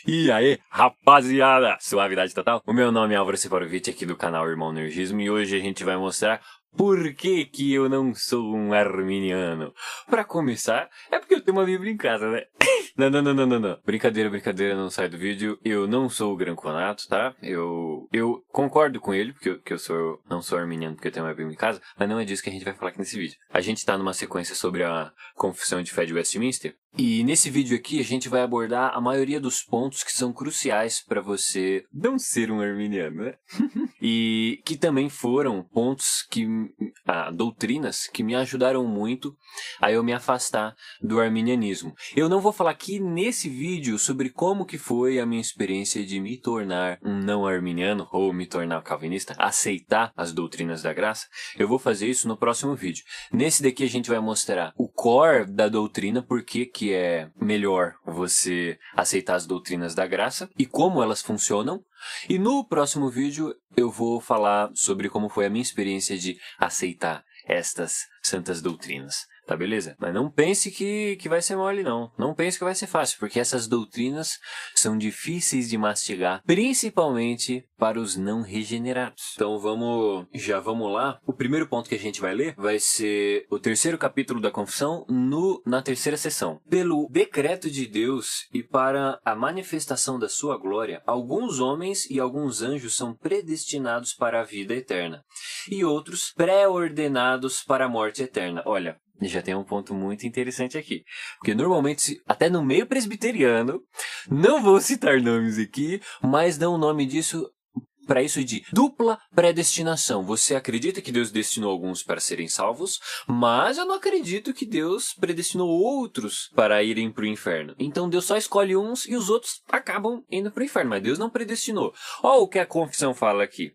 E aí, rapaziada, suavidade total? O meu nome é Álvaro Sefarovic, aqui do canal Irmão Nergismo, e hoje a gente vai mostrar por que eu não sou um arminiano. Pra começar, é porque eu tenho uma Bíblia em casa, né? Não. Brincadeira, não sai do vídeo. Eu não sou o Granconato, tá? Eu concordo com ele, porque eu não sou arminiano porque eu tenho uma Bíblia em casa, mas não é disso que a gente vai falar aqui nesse vídeo. A gente tá numa sequência sobre a Confissão de Fé de Westminster, e nesse vídeo aqui a gente vai abordar a maioria dos pontos que são cruciais para você não ser um arminiano, né? E que também foram pontos doutrinas que me ajudaram muito a eu me afastar do arminianismo. Eu não vou falar aqui nesse vídeo sobre como que foi a minha experiência de me tornar um não arminiano ou me tornar calvinista, aceitar as doutrinas da graça. Eu vou fazer isso no próximo vídeo. Nesse daqui a gente vai mostrar o core da doutrina, por que é melhor você aceitar as doutrinas da graça e como elas funcionam. E no próximo vídeo eu vou falar sobre como foi a minha experiência de aceitar estas santas doutrinas. Tá, beleza? Mas não pense que vai ser mole, não. Não pense que vai ser fácil, porque essas doutrinas são difíceis de mastigar, principalmente para os não regenerados. Então já vamos lá. O primeiro ponto que a gente vai ler vai ser o terceiro capítulo da Confissão na terceira sessão. Pelo decreto de Deus e para a manifestação da sua glória, alguns homens e alguns anjos são predestinados para a vida eterna, e outros pré-ordenados para a morte eterna. Olha, já tem um ponto muito interessante aqui. Porque normalmente, até no meio presbiteriano, não vou citar nomes aqui, mas dão o nome para isso de dupla predestinação. Você acredita que Deus destinou alguns para serem salvos, mas eu não acredito que Deus predestinou outros para irem para o inferno. Então Deus só escolhe uns e os outros acabam indo para o inferno, mas Deus não predestinou. Olha o que a confissão fala aqui.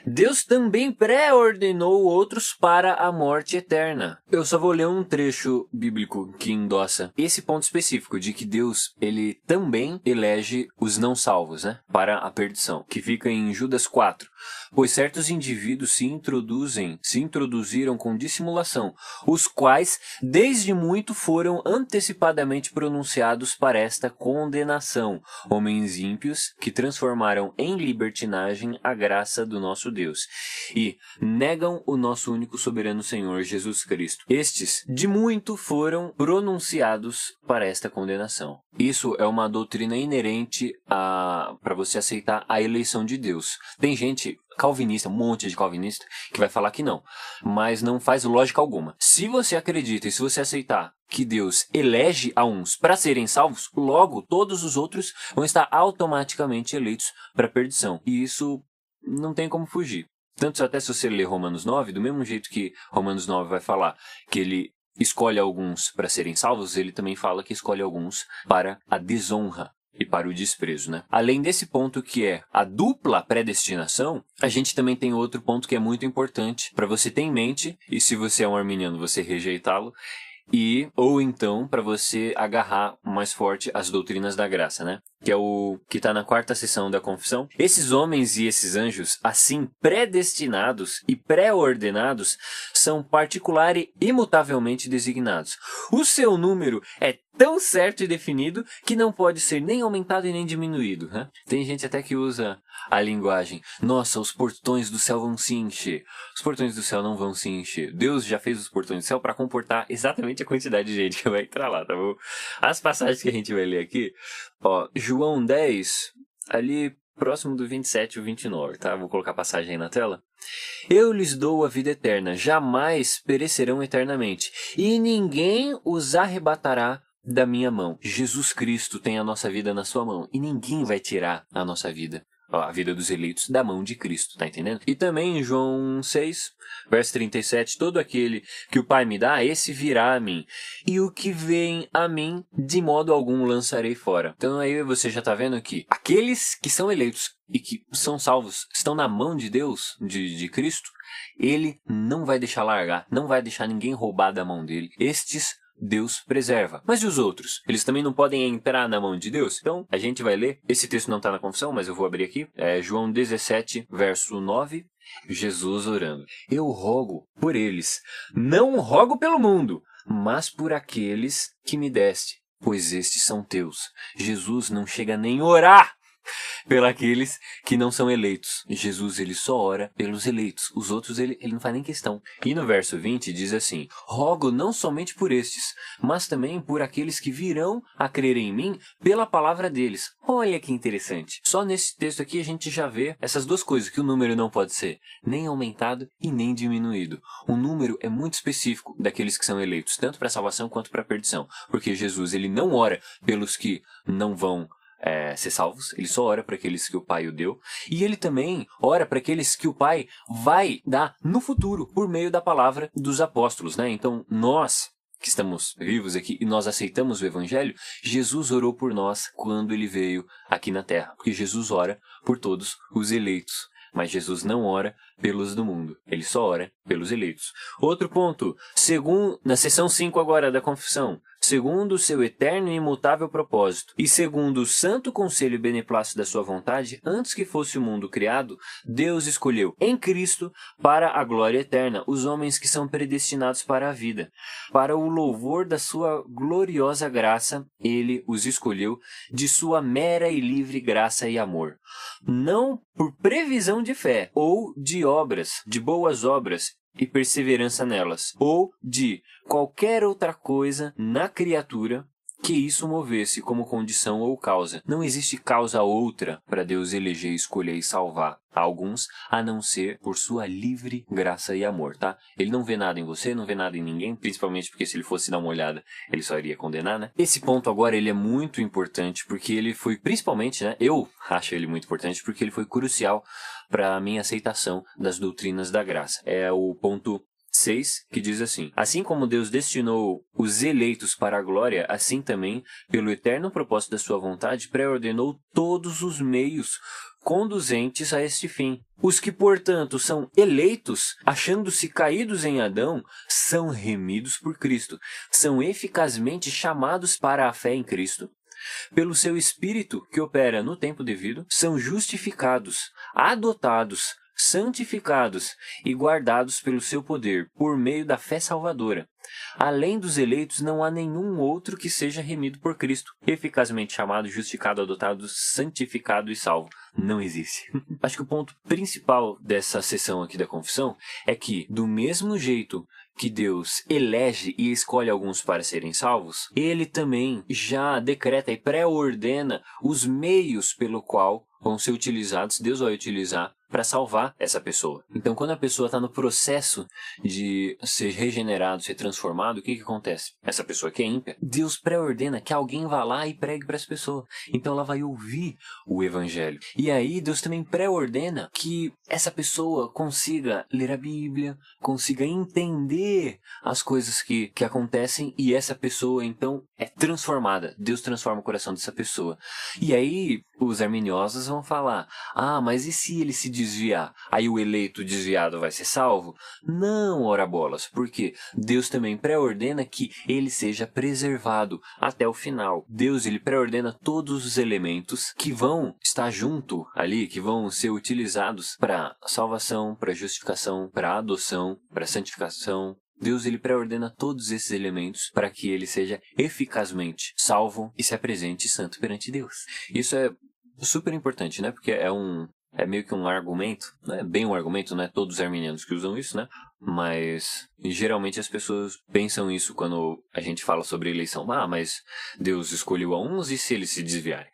Deus também pré-ordenou outros para a morte eterna. Eu só vou ler um trecho bíblico que endossa esse ponto específico de que Deus, ele também elege os não salvos, né, para a perdição, que fica em Judas 4. Pois certos indivíduos se introduziram com dissimulação, os quais desde muito foram antecipadamente pronunciados para esta condenação, homens ímpios que transformaram em libertinagem a graça do nosso Deus e negam o nosso único soberano Senhor Jesus Cristo. Estes de muito foram pronunciados para esta condenação. Isso é uma doutrina inerente para você aceitar a eleição de Deus. Tem gente calvinista, um monte de calvinista, que vai falar que não, mas não faz lógica alguma. Se você acredita e se você aceitar que Deus elege a uns para serem salvos, logo todos os outros vão estar automaticamente eleitos para a perdição. E isso não tem como fugir. Tanto até se você ler Romanos 9, do mesmo jeito que Romanos 9 vai falar que ele escolhe alguns para serem salvos, ele também fala que escolhe alguns para a desonra e para o desprezo, né? Além desse ponto que é a dupla predestinação, a gente também tem outro ponto que é muito importante para você ter em mente, e se você é um arminiano, você rejeitá-lo, ou então para você agarrar mais forte as doutrinas da graça, né? Que é o que está na quarta sessão da confissão. Esses homens e esses anjos, assim predestinados e pré-ordenados, são particular e imutavelmente designados. O seu número é tão certo e definido que não pode ser nem aumentado e nem diminuído, né? Tem gente até que usa a linguagem: nossa, os portões do céu vão se encher. Os portões do céu não vão se encher. Deus já fez os portões do céu para comportar exatamente a quantidade de gente que vai entrar lá, tá bom? As passagens que a gente vai ler aqui, ó, João 10, ali próximo do 27 e 29, tá? Vou colocar a passagem aí na tela. Eu lhes dou a vida eterna, jamais perecerão eternamente, e ninguém os arrebatará da minha mão. Jesus Cristo tem a nossa vida na sua mão, e ninguém vai tirar a nossa vida, a vida dos eleitos, da mão de Cristo, tá entendendo? E também em João 6, verso 37, todo aquele que o Pai me dá, esse virá a mim, e o que vem a mim, de modo algum lançarei fora. Então aí você já tá vendo que aqueles que são eleitos e que são salvos, estão na mão de Deus, de Cristo, ele não vai deixar largar, não vai deixar ninguém roubar da mão dele. Estes Deus preserva. Mas e os outros? Eles também não podem entrar na mão de Deus? Então, a gente vai ler. Esse texto não está na confissão, mas eu vou abrir aqui. É João 17, verso 9. Jesus orando. Eu rogo por eles. Não rogo pelo mundo, mas por aqueles que me deste, pois estes são teus. Jesus não chega nem a orar pelos que não são eleitos. Jesus, ele só ora pelos eleitos. Os outros, ele não faz nem questão. E no verso 20 diz assim: rogo não somente por estes, mas também por aqueles que virão a crer em mim pela palavra deles. Olha que interessante. Só nesse texto aqui a gente já vê essas duas coisas, que o número não pode ser nem aumentado e nem diminuído. O número é muito específico daqueles que são eleitos, tanto para a salvação quanto para a perdição. Porque Jesus, ele não ora pelos que não vão ser salvos, ele só ora para aqueles que o Pai o deu, e ele também ora para aqueles que o Pai vai dar no futuro, por meio da palavra dos apóstolos, né? Então, nós que estamos vivos aqui e nós aceitamos o Evangelho, Jesus orou por nós quando ele veio aqui na Terra, porque Jesus ora por todos os eleitos, mas Jesus não ora pelos do mundo, ele só ora pelos eleitos. Outro ponto, na seção 5 agora da confissão, segundo o seu eterno e imutável propósito, e segundo o santo conselho e beneplácito da sua vontade, antes que fosse o mundo criado, Deus escolheu em Cristo para a glória eterna os homens que são predestinados para a vida. Para o louvor da sua gloriosa graça, ele os escolheu de sua mera e livre graça e amor. Não por previsão de fé, ou de obras, de boas obras, e perseverança nelas, ou de qualquer outra coisa na criatura que isso movesse como condição ou causa. Não existe causa outra para Deus eleger, escolher e salvar alguns, a não ser por sua livre graça e amor, tá? Ele não vê nada em você, não vê nada em ninguém, principalmente porque se ele fosse dar uma olhada, ele só iria condenar, né? Esse ponto agora, ele é muito importante, porque ele foi, principalmente, né? Eu acho ele muito importante, porque ele foi crucial para a minha aceitação das doutrinas da graça. É o ponto 6, que diz assim: assim como Deus destinou os eleitos para a glória, assim também, pelo eterno propósito da sua vontade, pré-ordenou todos os meios conduzentes a este fim. Os que, portanto, são eleitos, achando-se caídos em Adão, são remidos por Cristo, são eficazmente chamados para a fé em Cristo. Pelo seu Espírito, que opera no tempo devido, são justificados, adotados, santificados e guardados pelo seu poder, por meio da fé salvadora. Além dos eleitos, não há nenhum outro que seja remido por Cristo, eficazmente chamado, justificado, adotado, santificado e salvo. Não existe. Acho que o ponto principal dessa sessão aqui da confissão é que, do mesmo jeito que Deus elege e escolhe alguns para serem salvos, ele também já decreta e pré-ordena os meios pelo qual vão ser utilizados, Deus vai utilizar para salvar essa pessoa. Então, quando a pessoa está no processo de ser regenerado, ser transformado, o que acontece? Essa pessoa que é ímpia, Deus pré-ordena que alguém vá lá e pregue para essa pessoa. Então, ela vai ouvir o Evangelho. E aí, Deus também pré-ordena que essa pessoa consiga ler a Bíblia, consiga entender as coisas que acontecem, e essa pessoa, então, é transformada. Deus transforma o coração dessa pessoa. E aí, os arminiosos vão falar: ah, mas e se ele se desviar? Aí o eleito desviado vai ser salvo? Não, ora bolas, porque Deus também pré-ordena que ele seja preservado até o final. Deus, ele pré-ordena todos os elementos que vão estar junto ali, que vão ser utilizados para salvação, para justificação, para adoção, para santificação. Deus, ele pré-ordena todos esses elementos para que ele seja eficazmente salvo e se apresente santo perante Deus. Isso é super importante, né? Porque é meio que um argumento, não é bem um argumento, não é todos os arminianos que usam isso, né? Mas geralmente as pessoas pensam isso quando a gente fala sobre eleição. Ah, mas Deus escolheu a uns, e se eles se desviarem?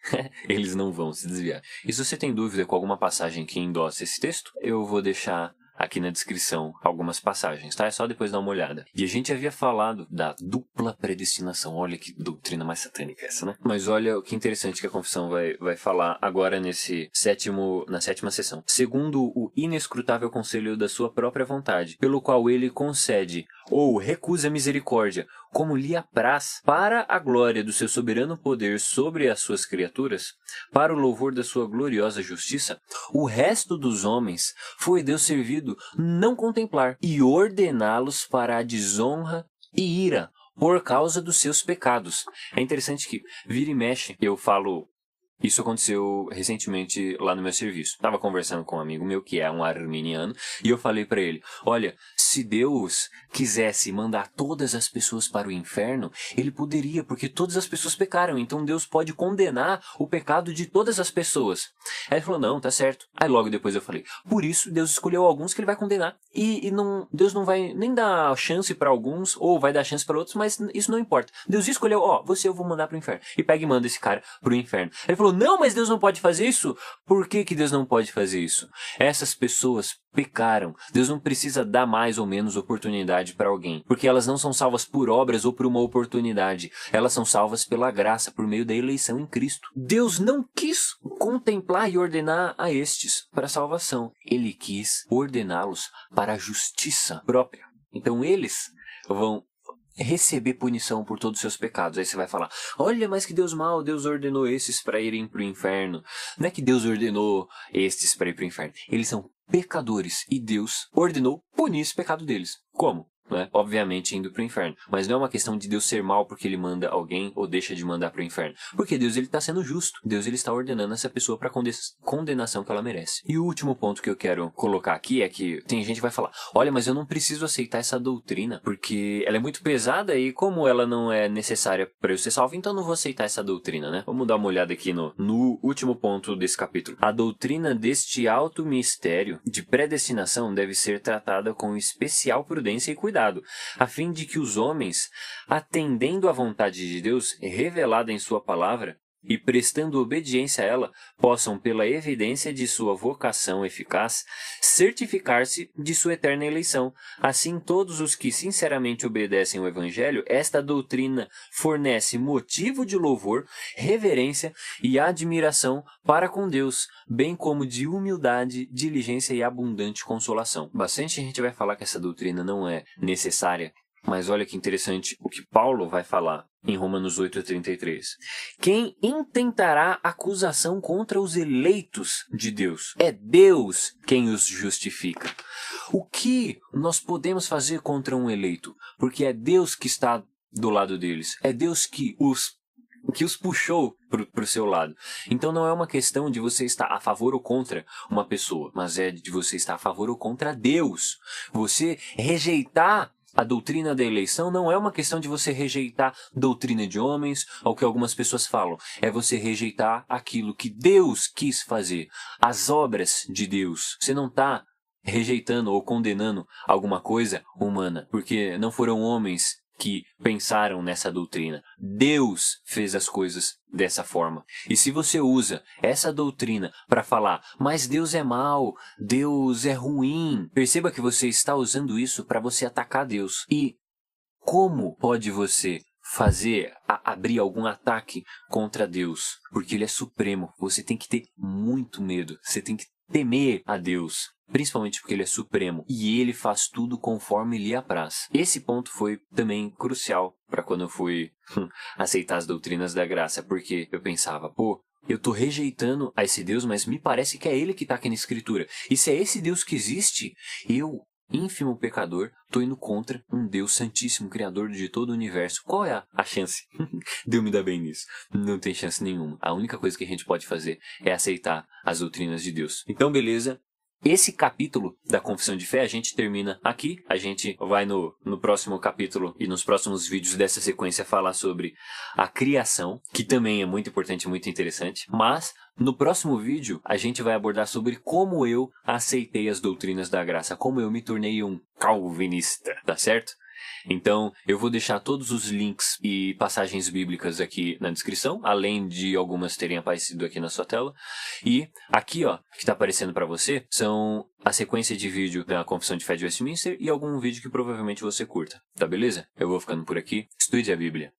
Eles não vão se desviar. E se você tem dúvida com alguma passagem que endossa esse texto, eu vou deixar aqui na descrição algumas passagens, tá? É só depois dar uma olhada. E a gente havia falado da dupla predestinação. Olha que doutrina mais satânica essa, né? Mas olha o que interessante que a confissão vai falar agora na sétima sessão. Segundo o inescrutável conselho da sua própria vontade, pelo qual ele concede ou recusa misericórdia, como lhe apraz, para a glória do seu soberano poder sobre as suas criaturas, para o louvor da sua gloriosa justiça, o resto dos homens foi Deus servido não contemplar e ordená-los para a desonra e ira por causa dos seus pecados. É interessante que vira e mexe, eu falo. Isso aconteceu recentemente lá no meu serviço. Estava conversando com um amigo meu que é um arminiano e eu falei para ele: olha, se Deus quisesse mandar todas as pessoas para o inferno, ele poderia, porque todas as pessoas pecaram, então Deus pode condenar o pecado de todas as pessoas. Aí ele falou, não, tá certo. Aí logo depois eu falei, por isso Deus escolheu alguns que ele vai condenar, e Deus não vai nem dar chance para alguns, ou vai dar chance para outros, mas isso não importa. Deus escolheu, você eu vou mandar pro inferno. E pega e manda esse cara pro inferno. Ele falou, não, mas Deus não pode fazer isso? Por que Deus não pode fazer isso? Essas pessoas pecaram. Deus não precisa dar mais ou menos oportunidade para alguém, porque elas não são salvas por obras ou por uma oportunidade. Elas são salvas pela graça, por meio da eleição em Cristo. Deus não quis contemplar e ordenar a estes para a salvação. Ele quis ordená-los para a justiça própria. Então eles vão receber punição por todos os seus pecados. Aí você vai falar, olha, mas que Deus mau, Deus ordenou esses para irem para o inferno. Não é que Deus ordenou estes para ir para o inferno. Eles são pecadores e Deus ordenou punir esse pecado deles. Como? Obviamente indo para o inferno. Mas não é uma questão de Deus ser mal porque ele manda alguém ou deixa de mandar para o inferno. Porque Deus está sendo justo. Deus ele está ordenando essa pessoa para a condenação que ela merece. E o último ponto que eu quero colocar aqui é que tem gente que vai falar, olha, mas eu não preciso aceitar essa doutrina porque ela é muito pesada e como ela não é necessária para eu ser salvo, então eu não vou aceitar essa doutrina, né? Vamos dar uma olhada aqui no último ponto desse capítulo. A doutrina deste alto mistério de predestinação deve ser tratada com especial prudência e cuidado, a fim de que os homens, atendendo à vontade de Deus revelada em sua palavra e prestando obediência a ela, possam, pela evidência de sua vocação eficaz, certificar-se de sua eterna eleição. Assim, todos os que sinceramente obedecem ao Evangelho, esta doutrina fornece motivo de louvor, reverência e admiração para com Deus, bem como de humildade, diligência e abundante consolação. Bastante gente vai falar que essa doutrina não é necessária, mas olha que interessante o que Paulo vai falar em Romanos 8:33. Quem intentará acusação contra os eleitos de Deus? É Deus quem os justifica. O que nós podemos fazer contra um eleito? Porque é Deus que está do lado deles. É Deus que os puxou para o seu lado. Então não é uma questão de você estar a favor ou contra uma pessoa, mas é de você estar a favor ou contra Deus. Você rejeitar a doutrina da eleição não é uma questão de você rejeitar doutrina de homens, ou que algumas pessoas falam. É você rejeitar aquilo que Deus quis fazer, as obras de Deus. Você não está rejeitando ou condenando alguma coisa humana, porque não foram homens que pensaram nessa doutrina. Deus fez as coisas dessa forma. E se você usa essa doutrina para falar, mas Deus é mau, Deus é ruim, perceba que você está usando isso para você atacar Deus. E como pode você abrir algum ataque contra Deus? Porque Ele é supremo. Você tem que ter muito medo. Você tem que temer a Deus. Principalmente porque Ele é supremo e Ele faz tudo conforme lhe apraz. Esse ponto foi também crucial para quando eu fui aceitar as doutrinas da graça, porque eu pensava, eu estou rejeitando a esse Deus, mas me parece que é Ele que está aqui na Escritura. E se é esse Deus que existe, eu, ínfimo pecador, estou indo contra um Deus santíssimo, criador de todo o universo. Qual é a chance de eu me dar bem nisso? Não tem chance nenhuma. A única coisa que a gente pode fazer é aceitar as doutrinas de Deus. Então, beleza. Esse capítulo da Confissão de Fé a gente termina aqui. A gente vai no próximo capítulo e nos próximos vídeos dessa sequência falar sobre a criação, que também é muito importante e muito interessante. Mas no próximo vídeo a gente vai abordar sobre como eu aceitei as doutrinas da graça, como eu me tornei um calvinista, tá certo? Então, eu vou deixar todos os links e passagens bíblicas aqui na descrição, além de algumas terem aparecido aqui na sua tela. E aqui, que está aparecendo para você, são a sequência de vídeo da Confissão de Fé de Westminster e algum vídeo que provavelmente você curta, tá beleza? Eu vou ficando por aqui. Estude a Bíblia.